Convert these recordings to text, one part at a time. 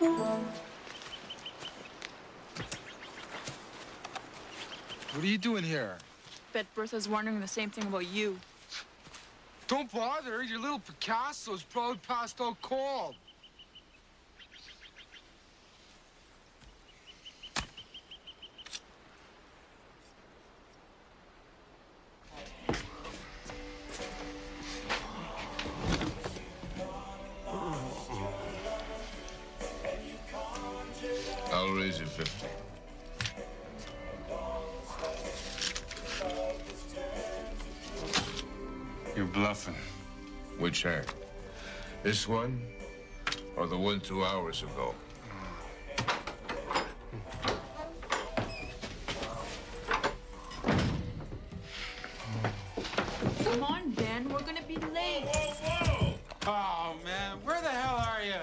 What are you doing here? Bet Bertha's wondering the same thing about you. Don't bother. Your little Picasso's probably passed out cold. I'll raise you 50. You're bluffing. Which hand? This one or the one 2 hours ago? Come on, Ben. We're gonna be late. Whoa! Oh, man. Where the hell are you?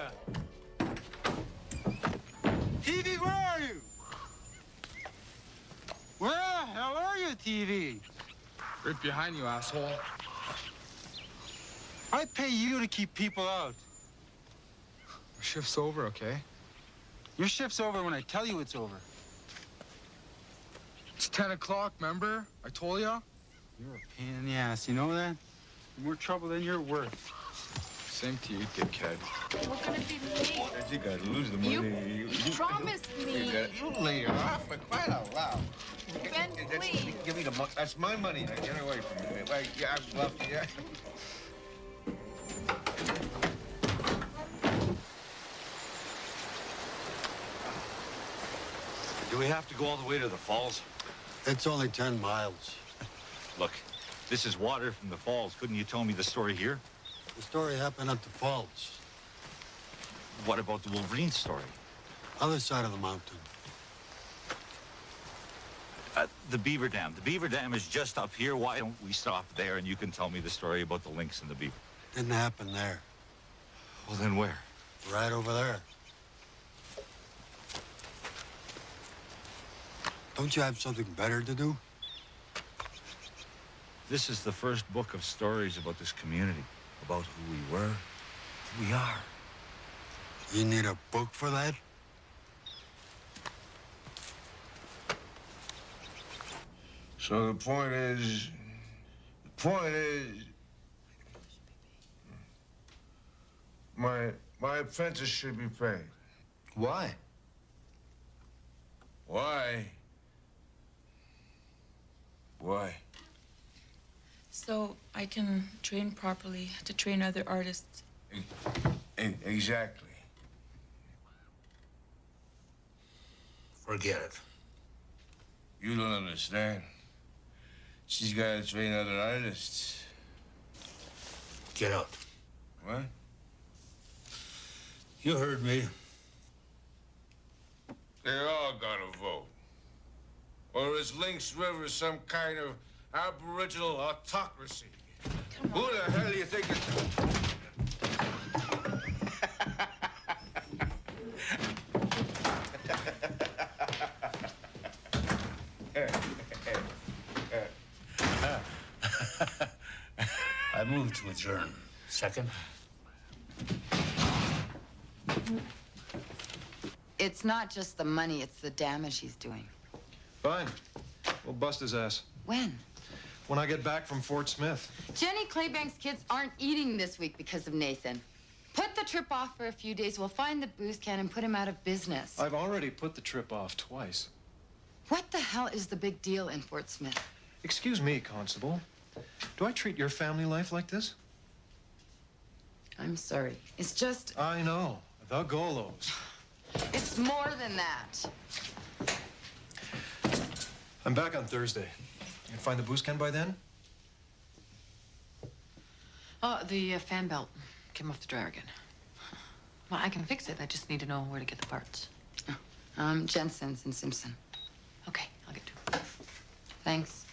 TV, where are you? Where the hell are you, TV? Right behind you, asshole. I pay you to keep people out. Our shift's over, okay? Your shift's over when I tell you it's over. It's 10 o'clock, remember? I told ya? You're a pain in the ass, you know that? More trouble than you're worth. Same to you, dickhead. We're gonna be late. You gotta lose the money. You promised me. You lay her off for crying out loud. Ben, please. Give me the money. That's my money. Now get away from me. Like, yeah, I bluffed you. Do we have to go all the way to the falls? It's only 10 miles. Look, this is water from the falls. Couldn't you tell me the story here? The story happened at the falls, What about the Wolverine story? other side of the mountain. The Beaver Dam. The Beaver Dam is just up here. Why don't we stop there and you can tell me the story about the lynx and the beaver? Didn't happen there. Well, then where? Right over there. Don't you have something better to do? This is the first book of stories about this community, about who we were, who we are. You need a book for that? So the point is, my apprentice should be paid. Why? Why? Why? So I can train properly to train other artists. Exactly. Forget it. You don't understand. She's got to train other artists. Get out. What? You heard me. They all got to vote. Or is Lynx River some kind of aboriginal autocracy? Come on. Who the hell do you think it's... I move to adjourn. Second? It's not just the money, it's the damage he's doing. Fine. We'll bust his ass. When? When I get back from Fort Smith. Jenny Claybank's kids aren't eating this week because of Nathan. Put the trip off for a few days. We'll find the booze can and put him out of business. I've already put the trip off twice. What the hell is the big deal in Fort Smith? Excuse me, Constable. Do I treat your family life like this? I'm sorry. It's just, I know. The Golos. it's more than that. I'm back on Thursday. You can find the booze can by then? Oh, the fan belt came off the dryer again. Well, I can fix it. I just need to know where to get the parts. Jensen's and Simpson. Okay, I'll get to it. Thanks.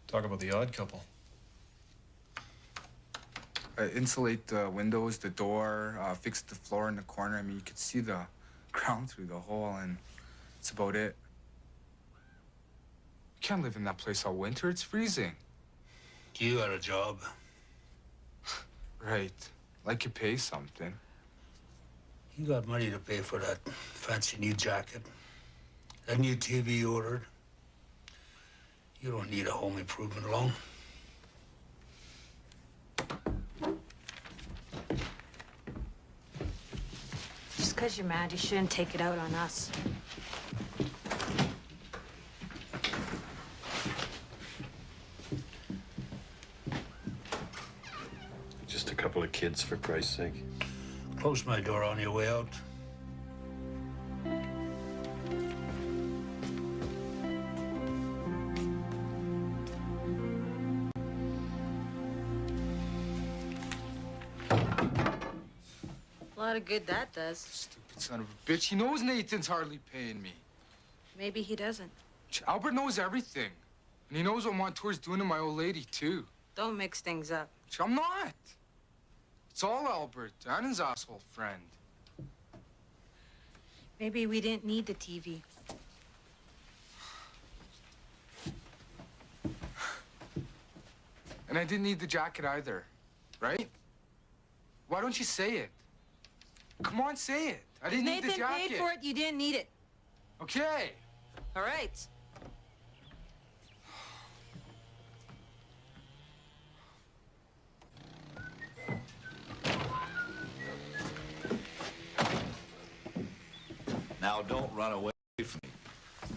Talk about the odd couple. Insulate the windows, the door, fix the floor in the corner. I mean, you could see the ground through the hole, and that's about it. You can't live in that place all winter. It's freezing. You got a job? Right. Like you pay something. You got money to pay for that fancy new jacket, that new TV you ordered. You don't need a home improvement loan. Just because you're mad, you shouldn't take it out on us. Just a couple of kids, for Christ's sake. Close my door on your way out. A lot of good that does. Stupid son of a bitch. He knows Nathan's hardly paying me. Maybe he doesn't. Albert knows everything. And he knows what Montour's doing to my old lady, too. Don't mix things up. I'm not. It's all Albert and his asshole friend. Maybe we didn't need the TV. And I didn't need the jacket either, right? Why don't you say it? Come on, say it. I didn't need the Nathan jacket. paid for it, you didn't need it. Okay. All right. Now, don't run away from me.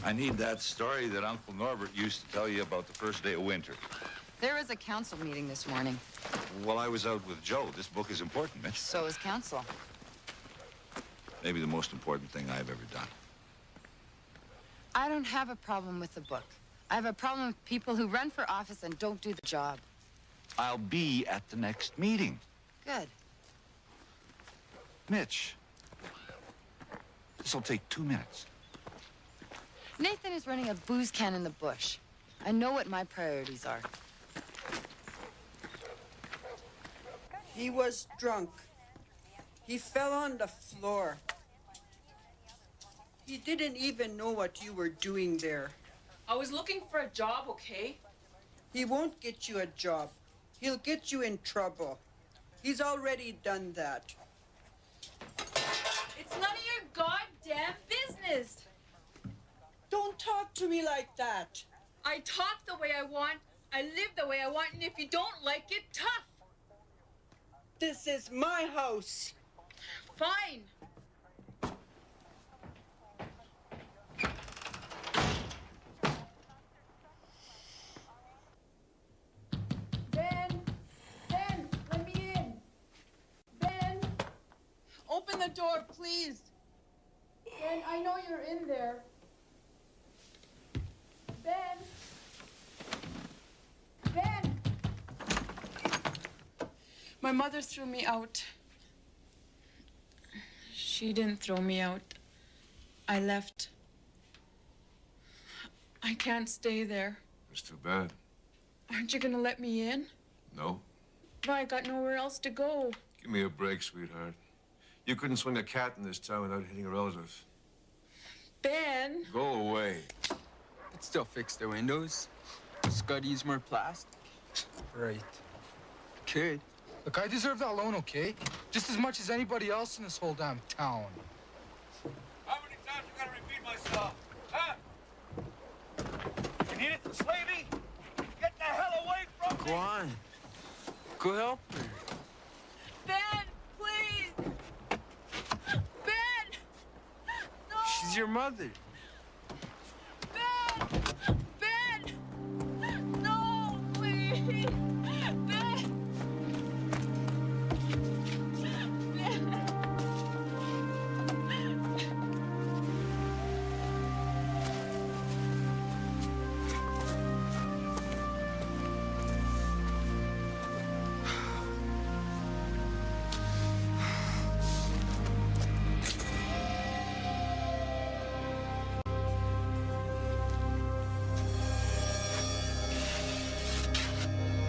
I need that story that Uncle Norbert used to tell you about the first day of winter. There was a council meeting this morning. Well, I was out with Joe. This book is important, Mitch. So is council. Maybe the most important thing I've ever done. I don't have a problem with the book. I have a problem with people who run for office and don't do the job. I'll be at the next meeting. Good. Mitch, this'll take 2 minutes. Nathan is running a booze can in the bush. I know what my priorities are. He was drunk. He fell on the floor. He didn't even know what you were doing there. I was looking for a job, okay? He won't get you a job. He'll get you in trouble. He's already done that. It's none of your goddamn business. Don't talk to me like that. I talk the way I want, I live the way I want, and if you don't like it, tough. This is my house. Fine. Ben, let me in. Ben, open the door, please. Ben, I know you're in there. Ben. Ben. My mother threw me out. She didn't throw me out. I left. I can't stay there. It's too bad. Aren't you gonna let me in? No? But I got nowhere else to go. Give me a break, sweetheart. You couldn't swing a cat in this town without hitting a relative. Ben. Go away. Could still fix the windows. Just gotta use more plastic. Right. Could. Look, I deserve that loan, okay? Just as much as anybody else in this whole damn town. How many times I gotta repeat myself? Huh? You need it to slavey? Get the hell away from me! Go on. Go help her. Ben, please. Ben. No. She's your mother. Ben. Ben. No, please. Ben. Ben.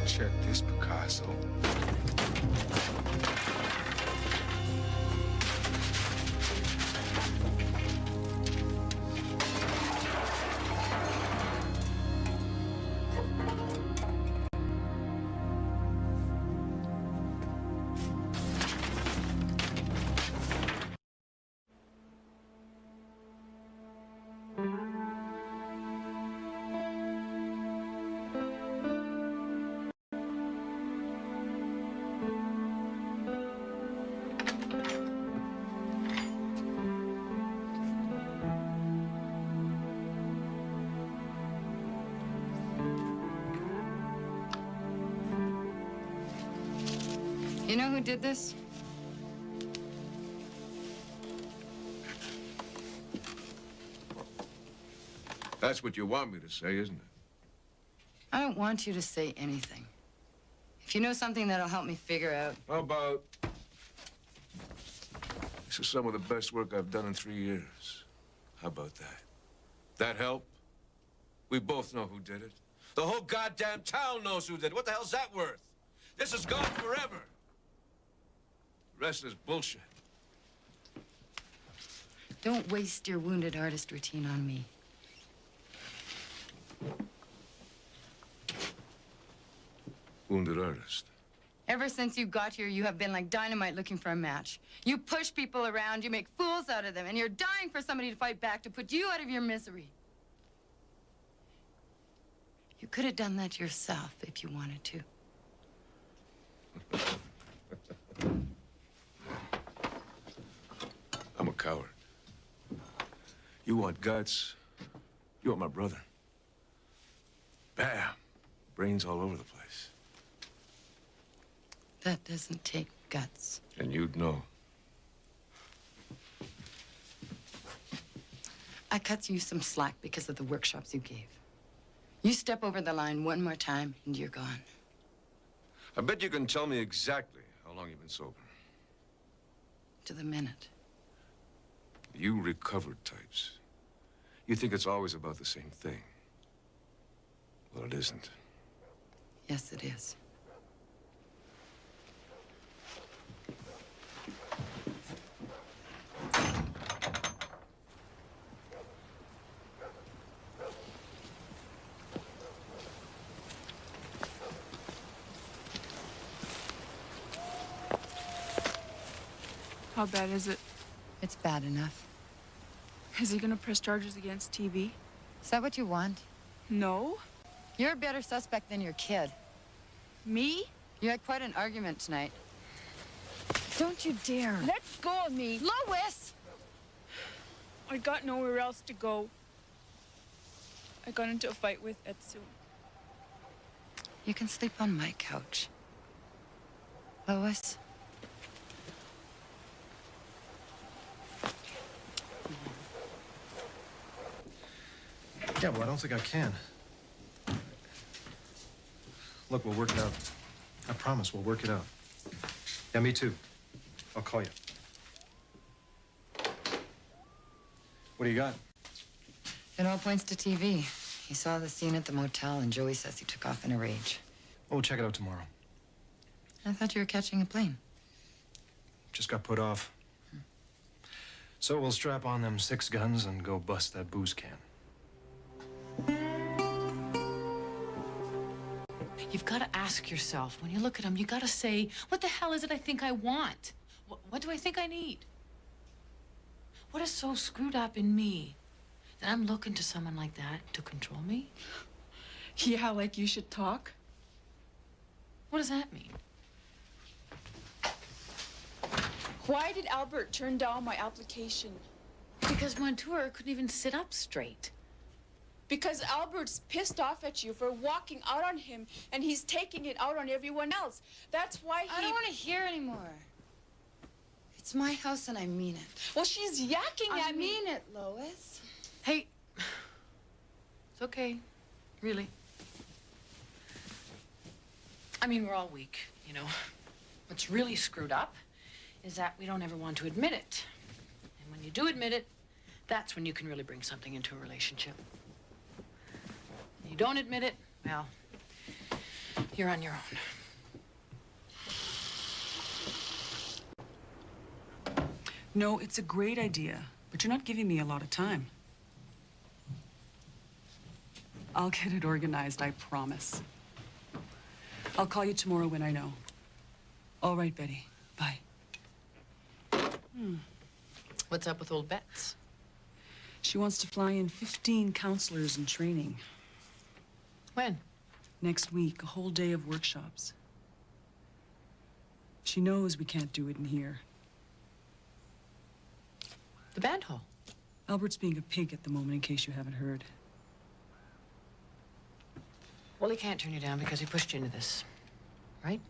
Check this, Picasso. You know who did this? That's what you want me to say, isn't it? I don't want you to say anything. If you know something that'll help me figure out. How about... This is some of the best work I've done in 3 years. How about that? That help? We both know who did it. The whole goddamn town knows who did it. What the hell's that worth? This is gone forever. The rest is bullshit. Don't waste your wounded artist routine on me. Wounded artist. Ever since you got here, you have been like dynamite looking for a match. You push people around, you make fools out of them, and you're dying for somebody to fight back to put you out of your misery. You could have done that yourself if you wanted to. I'm a coward. You want guts. You want my brother. Bam. Brains all over the place. That doesn't take guts. And you'd know. I cut you some slack because of the workshops you gave. You step over the line one more time, and you're gone. I bet you can tell me exactly how long you've been sober. To the minute. You recovered types. You think it's always about the same thing. Well, it isn't. Yes, it is. How bad is it? It's bad enough. Is he gonna press charges against TV? Is that what you want? No. You're a better suspect than your kid. Me? You had quite an argument tonight. Don't you dare. Let go of me. Lois! I got nowhere else to go. I got into a fight with Etsu. You can sleep on my couch. Lois? Yeah, well, I don't think I can. Look, we'll work it out. I promise we'll work it out. Yeah, me too. I'll call you. What do you got? It all points to TV. He saw the scene at the motel, and Joey says he took off in a rage. Well, we'll check it out tomorrow. I thought you were catching a plane. Just got put off. So we'll strap on them 6 guns and go bust that booze can. You've got to ask yourself, when you look at him, you got to say, what the hell is it I think I want? What do I think I need? What is so screwed up in me that I'm looking to someone like that to control me? Yeah, like you should talk. What does that mean? Why did Albert turn down my application? Because Montour couldn't even sit up straight. Because Albert's pissed off at you for walking out on him, and he's taking it out on everyone else. That's why he... I don't want to hear anymore. It's my house, and I mean it. Well, she's yakking at me. I mean it, Lois. Hey, it's okay, really. I mean, we're all weak, you know. What's really screwed up is that we don't ever want to admit it. And when you do admit it, that's when you can really bring something into a relationship. When you don't admit it, well, you're on your own. No, it's a great idea, but you're not giving me a lot of time. I'll get it organized, I promise. I'll call you tomorrow when I know. All right, Betty. Bye. What's up with old Bets? She wants to fly in 15 counselors in training. When? Next week, a whole day of workshops. She knows we can't do it in here. The band hall. Albert's being a pig at the moment, in case you haven't heard. Well, he can't turn you down because he pushed you into this, right?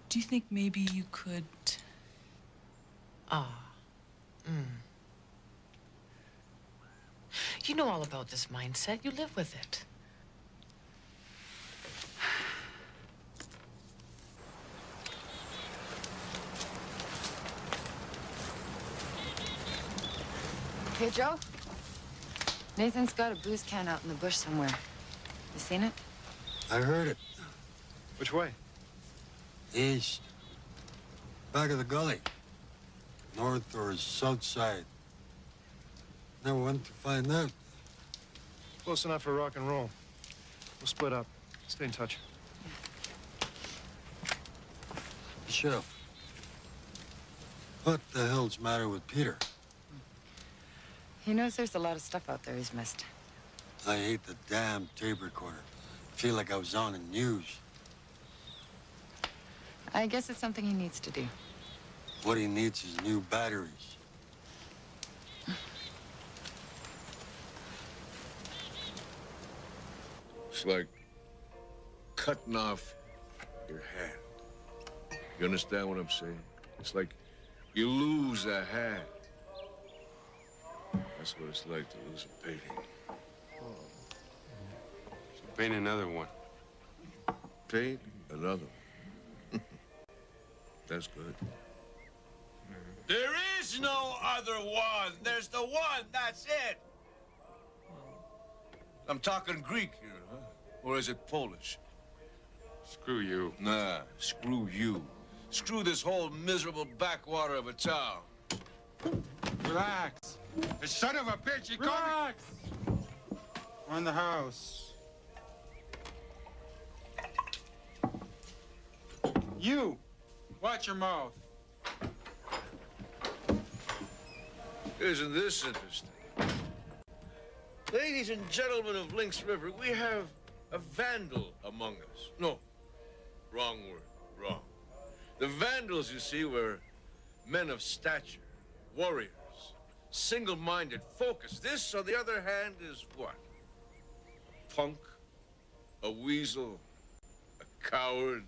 Do you think maybe you could... You know all about this mindset. You live with it. Hey, Joe. Nathan's got a booze can out in the bush somewhere. You seen it? I heard it. Which way? East. Back of the gully. North or south side. Never went to find out. Close enough for rock and roll. We'll split up. Stay in touch. Sheriff, what the hell's the matter with Peter? He knows there's a lot of stuff out there he's missed. I hate the damn tape recorder. Feel like I was on the news. I guess it's something he needs to do. What he needs is new batteries. It's like cutting off your hand. You understand what I'm saying? It's like you lose a hand. That's what it's like to lose a painting. So paint another one. Paint another one. That's good. There is no other one. There's the one. That's it. I'm talking Greek here, huh? Or is it Polish? Screw you. Nah, screw you. Screw this whole miserable backwater of a town. Relax. The son of a bitch, you called me. We're in the house. You, watch your mouth. Isn't this interesting? Ladies and gentlemen of Lynx River, we have a vandal among us. No, wrong word, wrong. The vandals, you see, were men of stature, warriors, single-minded, focused. This, on the other hand, is what? A punk, a weasel, a coward.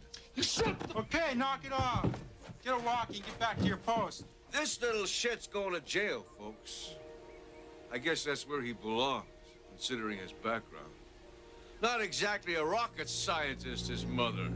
Okay, knock it off. Get a walk and get back to your post. This little shit's going to jail, folks. I guess that's where he belongs, considering his background. Not exactly a rocket scientist, his mother.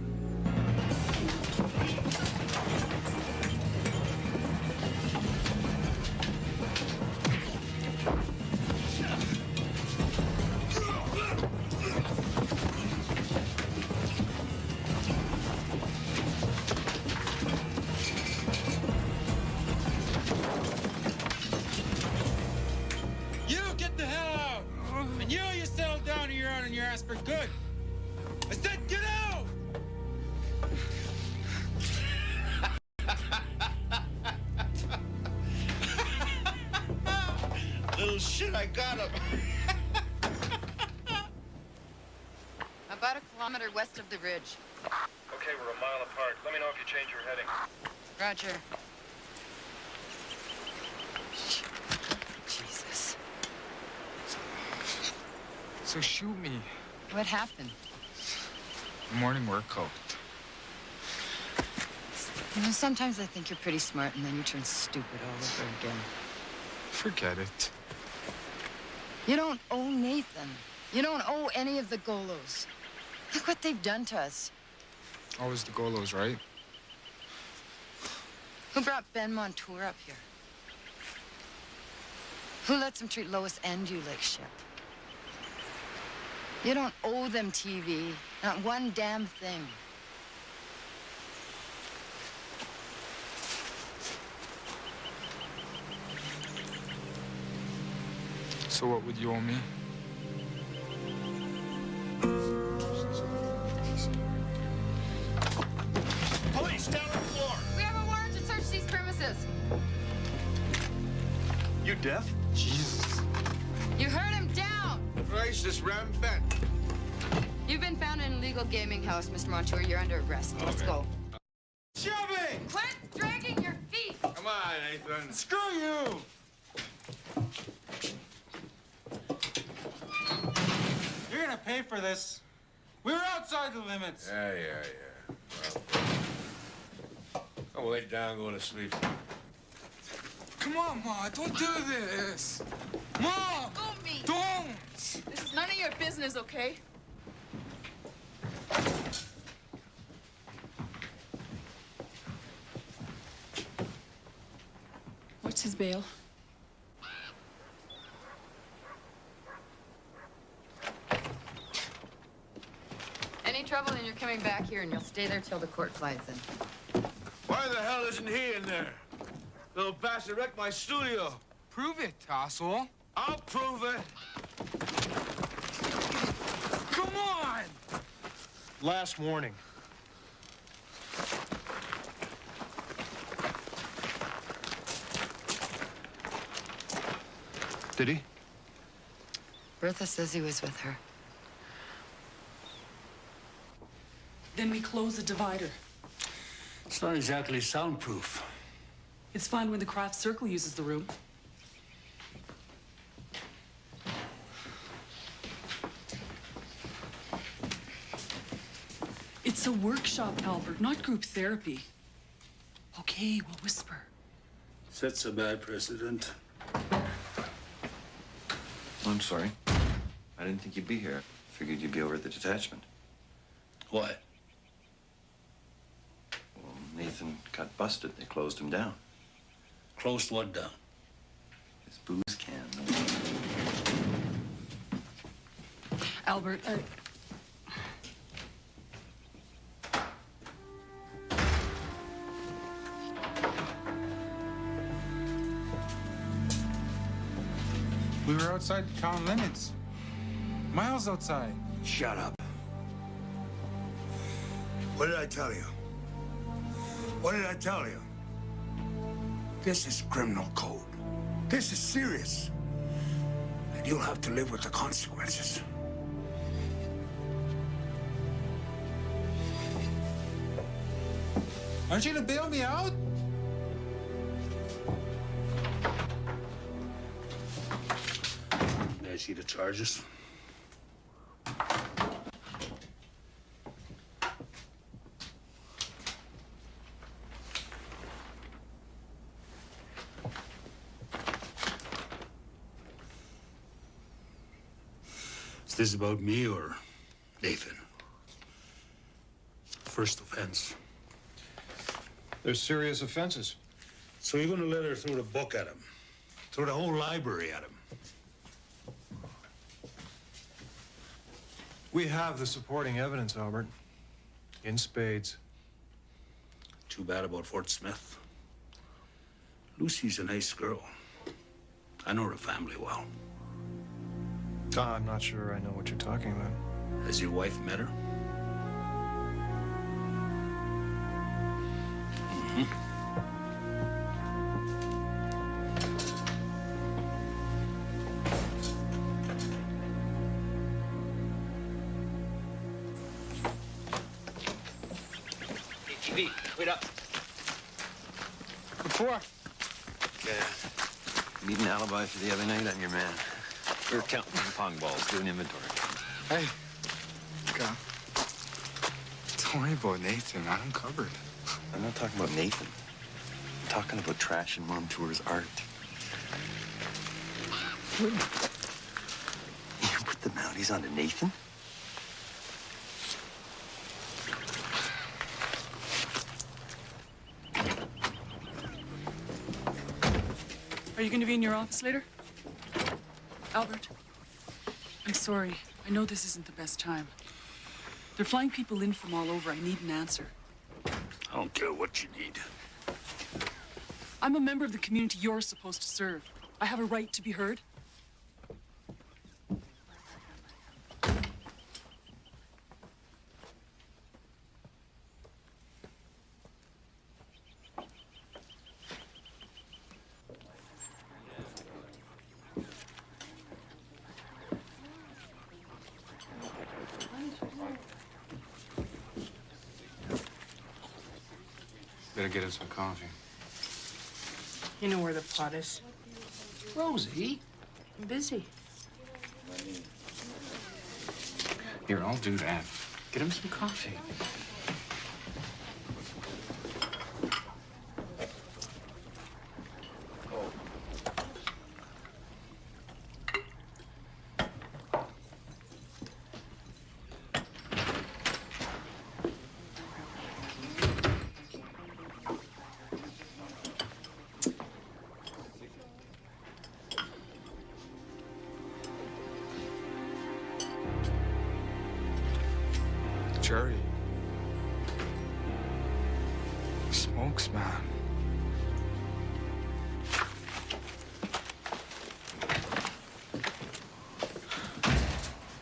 You get the hell out! And you settle down here on your ass for good. I said get out! Little shit, I got him. About a kilometer west of the ridge. Okay, we're a mile apart. Let me know if you change your heading. Roger. Jesus. So shoot me. What happened? Morning workout. You know, sometimes I think you're pretty smart and then you turn stupid all over again. Forget it. You don't owe Nathan. You don't owe any of the Golos. Look what they've done to us. Always the Golos, right? Who brought Ben Montour up here? Who lets him treat Lois and you like shit? You don't owe them TV. Not one damn thing. So what would you owe me? Police, down on the floor. We have a warrant to search these premises. You deaf? Jesus. You heard him down. Christ, this ram fat. You've been found in an illegal gaming house, Mr. Montour. You're under arrest. Let's go. Shelby! Quit dragging your feet. Come on, Nathan. Screw you! You're gonna pay for this. We were outside the limits. Yeah. Well, I'll lay down, go to sleep. Come on, Ma, don't do this. Mom! Don't me! Don't! This is none of your business, okay? What's his bail? Any trouble, and you're coming back here, and you'll stay there till the court flies in. Why the hell isn't he in there? Little bastard wrecked my studio. Prove it, asshole. I'll prove it. Come on! Last warning. Did he? Bertha says he was with her. Then we close the divider. It's not exactly soundproof. It's fine when the craft circle uses the room. It's a workshop, Albert, not group therapy. Okay, we'll whisper. Sets a bad precedent. I'm sorry. I didn't think you'd be here. Figured you'd be over at the detachment. Why? Well, Nathan got busted. They closed him down. Closed what down? His booze can. Albert, We were outside town limits. Miles outside. Shut up. What did I tell you? What did I tell you? This is criminal code. This is serious. And you'll have to live with the consequences. Aren't you gonna bail me out? May I see the charges? Is this about me or Nathan? First offense. There's serious offenses. So you're gonna let her throw the book at him? Throw the whole library at him? We have the supporting evidence, Albert. In spades. Too bad about Fort Smith. Lucy's a nice girl. I know her family well. I'm not sure I know what you're talking about. Has your wife met her? TV, wait up. What for? Need an alibi for the other night on your man. We were counting pong balls, doing inventory. Hey. Okay. Don't worry about Nathan. I'm covered. I'm not talking about Nathan. I'm talking about Trash and Montour's art. You put the Mounties onto Nathan? are you going to be in your office later? Albert, I'm sorry. I know this isn't the best time. They're flying people in from all over. I need an answer. I don't care what you need. I'm a member of the community you're supposed to serve. I have a right to be heard. Better get us some coffee. You know where the pot is. Rosie? I'm busy. Here, I'll do that. Get him some coffee.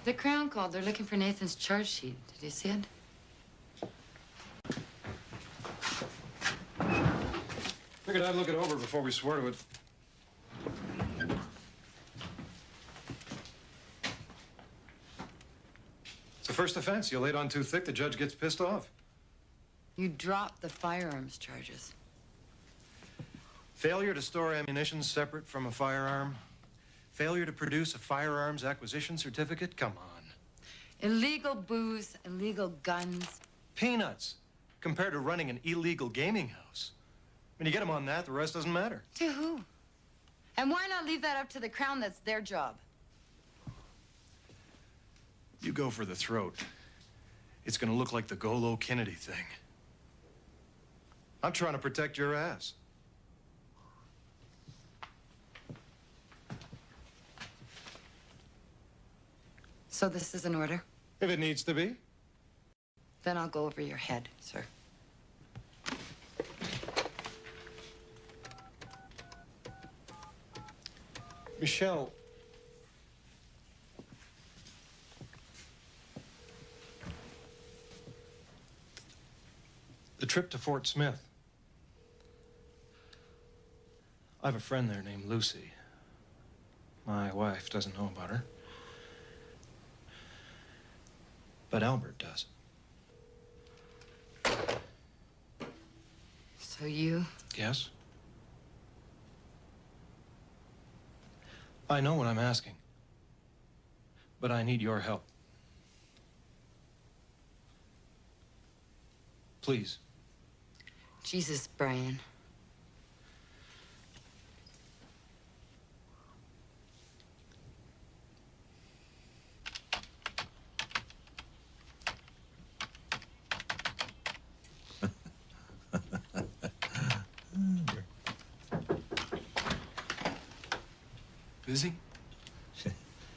The Crown called. They're looking for Nathan's charge sheet. Did you see it? Figured I'd look it over before we swore to it. It's the first offense. You laid on too thick, the judge gets pissed off. You dropped the firearms charges. Failure to store ammunition separate from a firearm. Failure to produce a firearms acquisition certificate. Come on. Illegal booze, illegal guns. Peanuts compared to running an illegal gaming house. When you get them on that, the rest doesn't matter. To who? And why not leave that up to the Crown? That's their job. You go for the throat. It's gonna look like the Golo Kennedy thing. I'm trying to protect your ass. So this is an order? If it needs to be. Then I'll go over your head, sir. Michelle. The trip to Fort Smith. I have a friend there named Lucy. My wife doesn't know about her. But Albert does. So you? Yes? I know what I'm asking. But I need your help. Please. Jesus, Brian. Busy?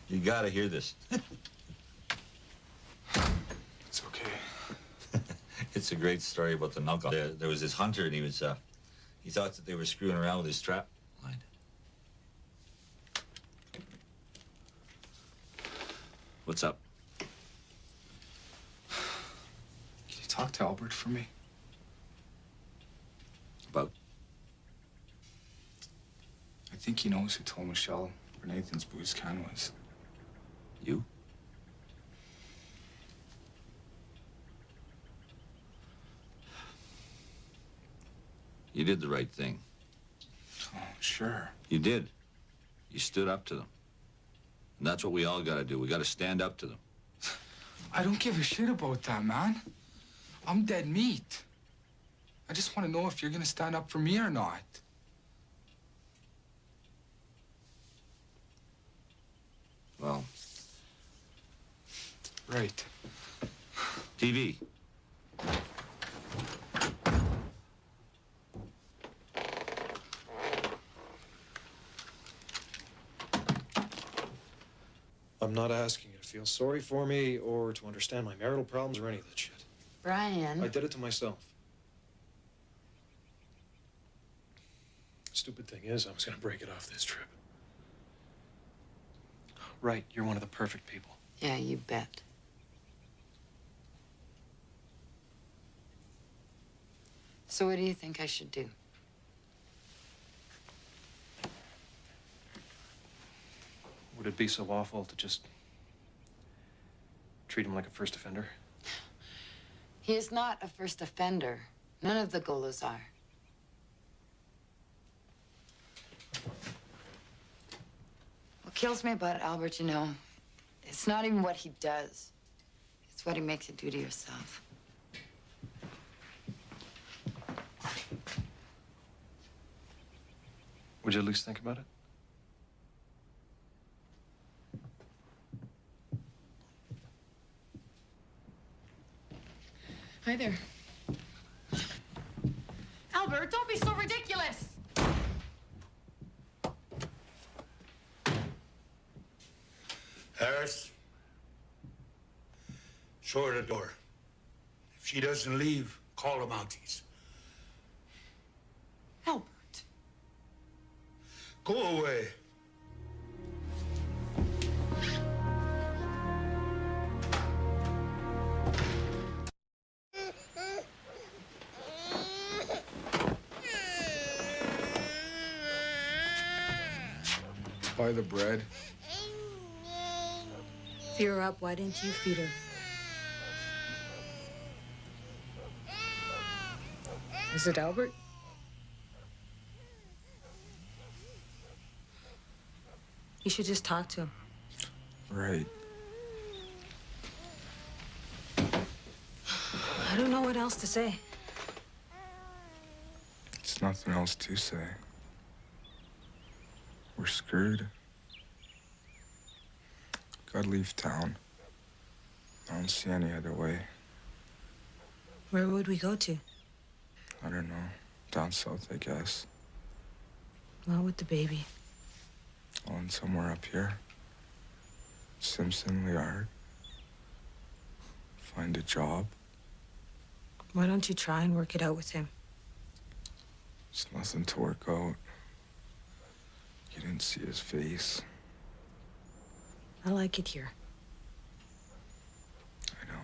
You gotta hear this. It's okay. It's a great story about the knuckle. There was this hunter, and he thought that they were screwing around with his trap line. What's up? Can you talk to Albert for me? About? I think he knows who told Michelle where Nathan's booze can was. You? You did the right thing. Oh, sure. You did. You stood up to them. And that's what we all gotta do. We gotta stand up to them. I don't give a shit about that, man. I'm dead meat. I just want to know if you're gonna stand up for me or not. Well. Right. TV. I'm not asking you to feel sorry for me or to understand my marital problems or any of that shit. Brian. I did it to myself. Stupid thing is, I was gonna break it off this trip. Right, you're one of the perfect people. Yeah, you bet. So what do you think I should do? Would it be so awful to just treat him like a first offender? He is not a first offender. None of the Golos are. What kills me about Albert, you know, it's not even what he does. It's what he makes you do to yourself. Would you at least think about it? Hi there. Albert, don't be so ridiculous! Harris, show her the door. If she doesn't leave, call the Mounties. Albert. Go away. Buy the bread. If you're up, why didn't you feed her? Is it Albert? You should just talk to him. Right. I don't know what else to say. It's nothing else to say. We're screwed. Gotta leave town. I don't see any other way. Where would we go to? I don't know. Down south, I guess. Not with the baby. Well, and somewhere up here. Simpson, Liard. Find a job. Why don't you try and work it out with him? It's nothing to work out. You didn't see his face. I like it here. I know.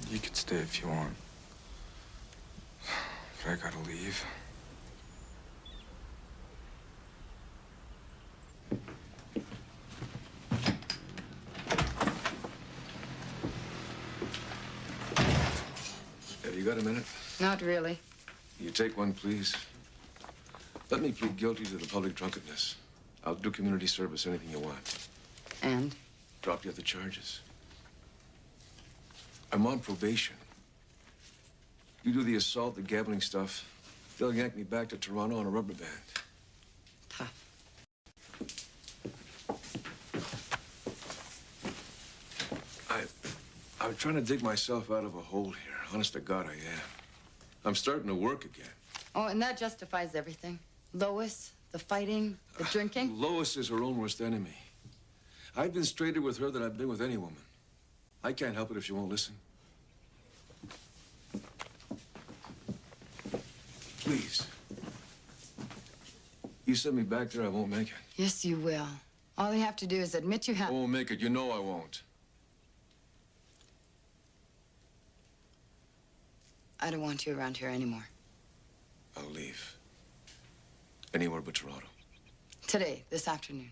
You could stay if you want. But I gotta leave. Have you got a minute? Not really. You take one, please. Let me plead guilty to the public drunkenness. I'll do community service, anything you want. And? Drop the other charges. I'm on probation. You do the assault, the gambling stuff, they'll yank me back to Toronto on a rubber band. Tough. I'm trying to dig myself out of a hole here. Honest to God, I am. I'm starting to work again. Oh, and that justifies everything. Lois, the fighting, the drinking. Lois is her own worst enemy. I've been straighter with her than I've been with any woman. I can't help it if she won't listen. Please. You send me back there, I won't make it. Yes, you will. All you have to do is admit you have... I won't make it. You know I won't. I don't want you around here anymore. I'll leave. Anywhere but Toronto. Today, this afternoon.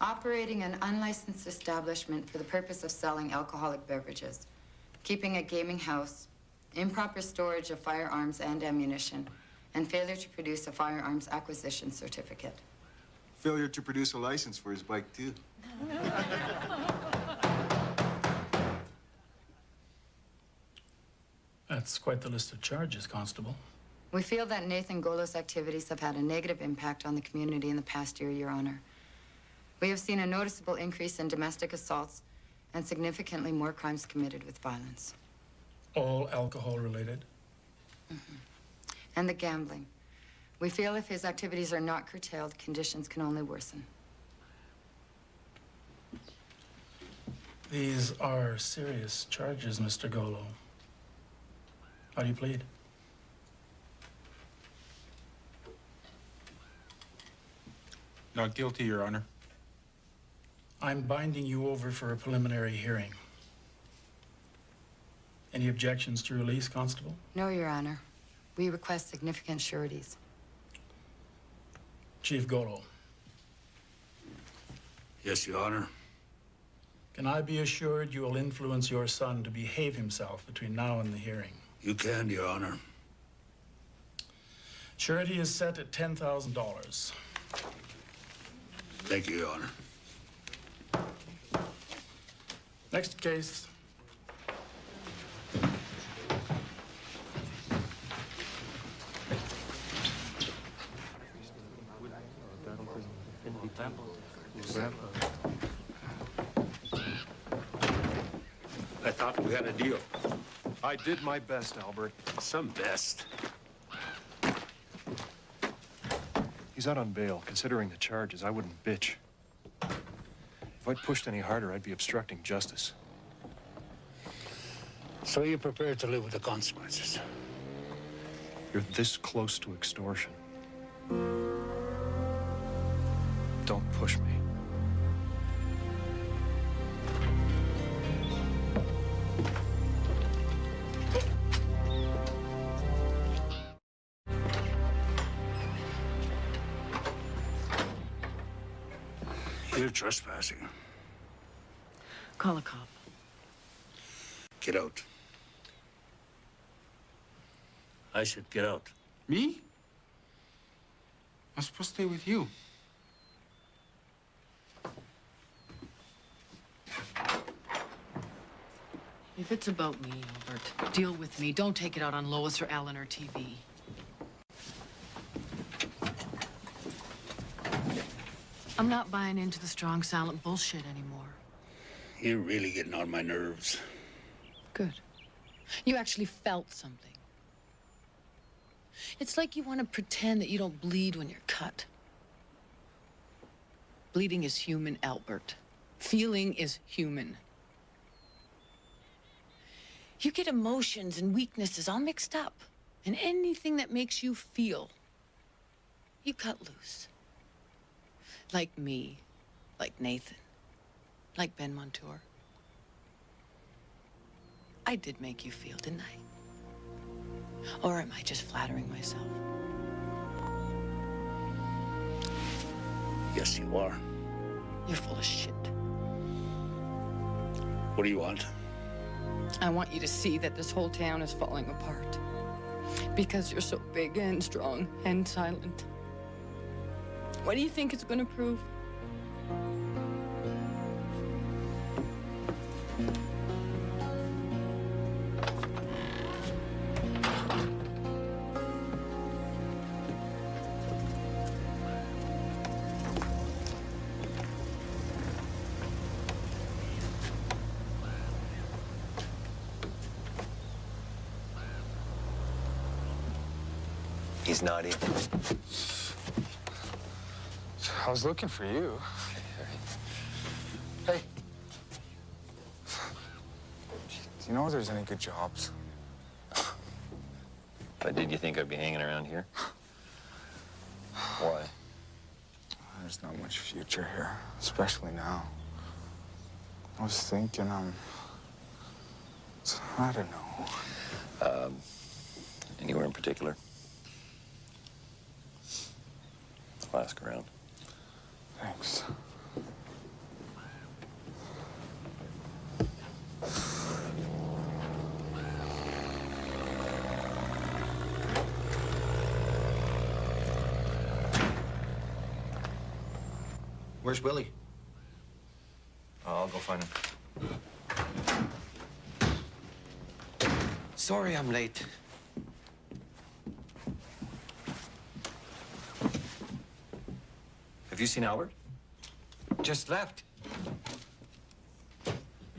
Operating an unlicensed establishment for the purpose of selling alcoholic beverages, keeping a gaming house, improper storage of firearms and ammunition, and failure to produce a firearms acquisition certificate. Failure to produce a license for his bike, too. That's quite the list of charges, Constable. We feel that Nathan Golo's activities have had a negative impact on the community in the past year, Your Honor. We have seen a noticeable increase in domestic assaults and significantly more crimes committed with violence. All alcohol-related? Mm-hmm. And the gambling. We feel if his activities are not curtailed, conditions can only worsen. These are serious charges, Mr. Golo. How do you plead? Not guilty, Your Honor. I'm binding you over for a preliminary hearing. Any objections to release, Constable? No, Your Honor. We request significant sureties. Chief Golo. Yes, Your Honor. Can I be assured you will influence your son to behave himself between now and the hearing? You can, Your Honor. Surety is set at $10,000. Thank you, Your Honor. Next case. I thought we had a deal. I did my best, Albert. Some best. He's out on bail. Considering the charges, I wouldn't bitch. If I'd pushed any harder, I'd be obstructing justice. So you're prepared to live with the consequences? You're this close to extortion. Don't push me. You're trespassing. Call a cop. Get out. I said get out. Me? I'm supposed to stay with you. If it's about me, Albert, deal with me. Don't take it out on Lois or Alan or TV. I'm not buying into the strong, silent bullshit anymore. You're really getting on my nerves. Good. You actually felt something. It's like you want to pretend that you don't bleed when you're cut. Bleeding is human, Albert. Feeling is human. You get emotions and weaknesses all mixed up. And anything that makes you feel, you cut loose. Like me, like Nathan, like Ben Montour. I did make you feel, didn't I? Or am I just flattering myself? Yes, you are. You're full of shit. What do you want? I want you to see that this whole town is falling apart. Because you're so big and strong and silent. What do you think it's going to prove? He's not in. I was looking for you. Hey. Do you know if there's any good jobs? But did you think I'd be hanging around here? Why? There's not much future here, especially now. I was thinking, I don't know. Anywhere in particular? I'll ask around. Thanks. Where's Willie? I'll go find him. Sorry I'm late. Have you seen Albert? Just left.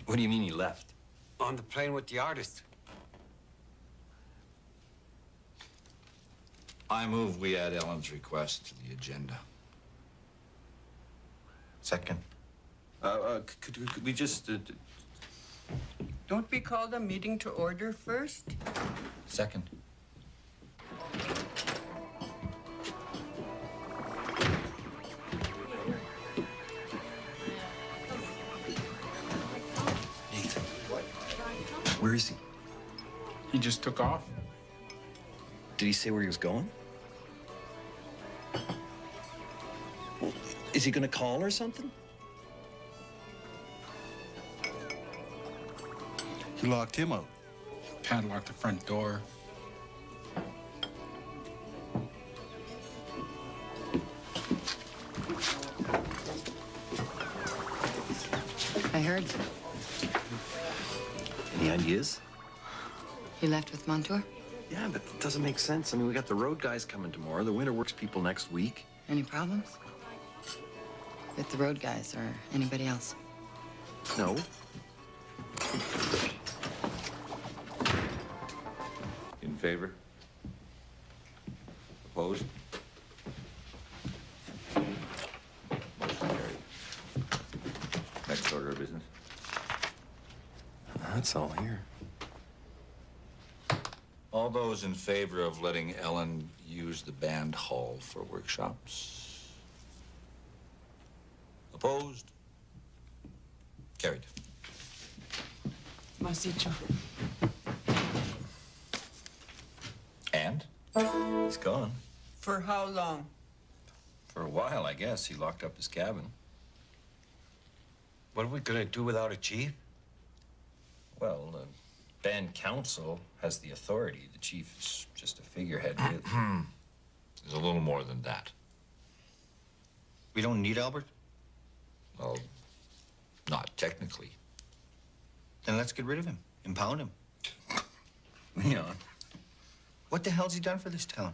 What do you mean he left? On the plane with the artist. I move we add Ellen's request to the agenda. Second. Could we just... Don't we call the meeting to order first? Second. Where is he? He just took off. Did he say where he was going? Is he gonna call or something? He locked him out. Padlocked the front door. I heard. Any ideas? He left with Montour? Yeah, but it doesn't make sense. I mean, we got the road guys coming tomorrow, the winter works people next week. Any problems? With the road guys or anybody else? No. In favor? Opposed? Motion carried. Next order of business. That's all here. All those in favor of letting Ellen use the band hall for workshops? Opposed? Carried. Masicho. And? He's gone. For how long? For a while, I guess. He locked up his cabin. What are we gonna do without a chief? Well, the band council has the authority. The chief is just a figurehead. There's a little more than that. We don't need Albert? Well, not technically. Then let's get rid of him. Impound him. Leon, what the hell's he done for this town?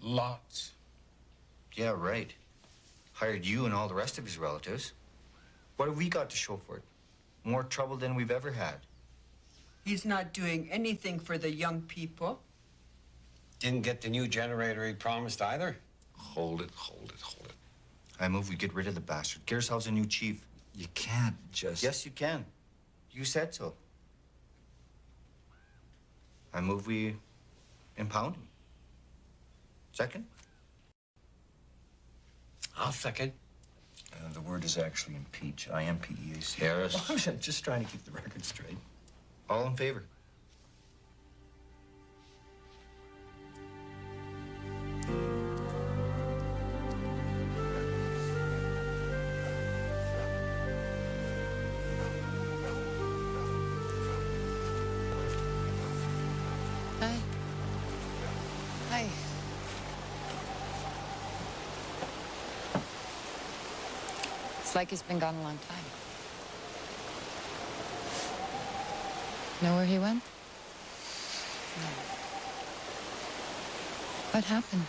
Lots. Yeah, right. Hired you and all the rest of his relatives. What have we got to show for it? More trouble than we've ever had. He's not doing anything for the young people. Didn't get the new generator he promised either. Hold it, hold it, hold it. I move we get rid of the bastard. Get ourselves a new chief. You can't just... Yes, you can. You said so. I move we impound him. Second? I'll second. The word is actually impeach. I-M-P-E-A-C. Harris. I'm just trying to keep the record straight. All in favor? Hi. Hi. It's like he's been gone a long time. Know where he went? No. What happened?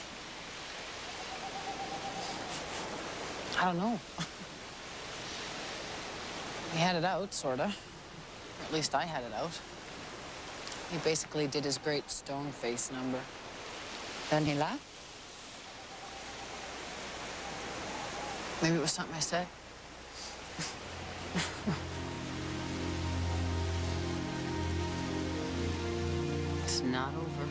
I don't know. We had it out, sorta. Or at least I had it out. He basically did his great stone face number. Then he left? Maybe it was something I said. It's not over.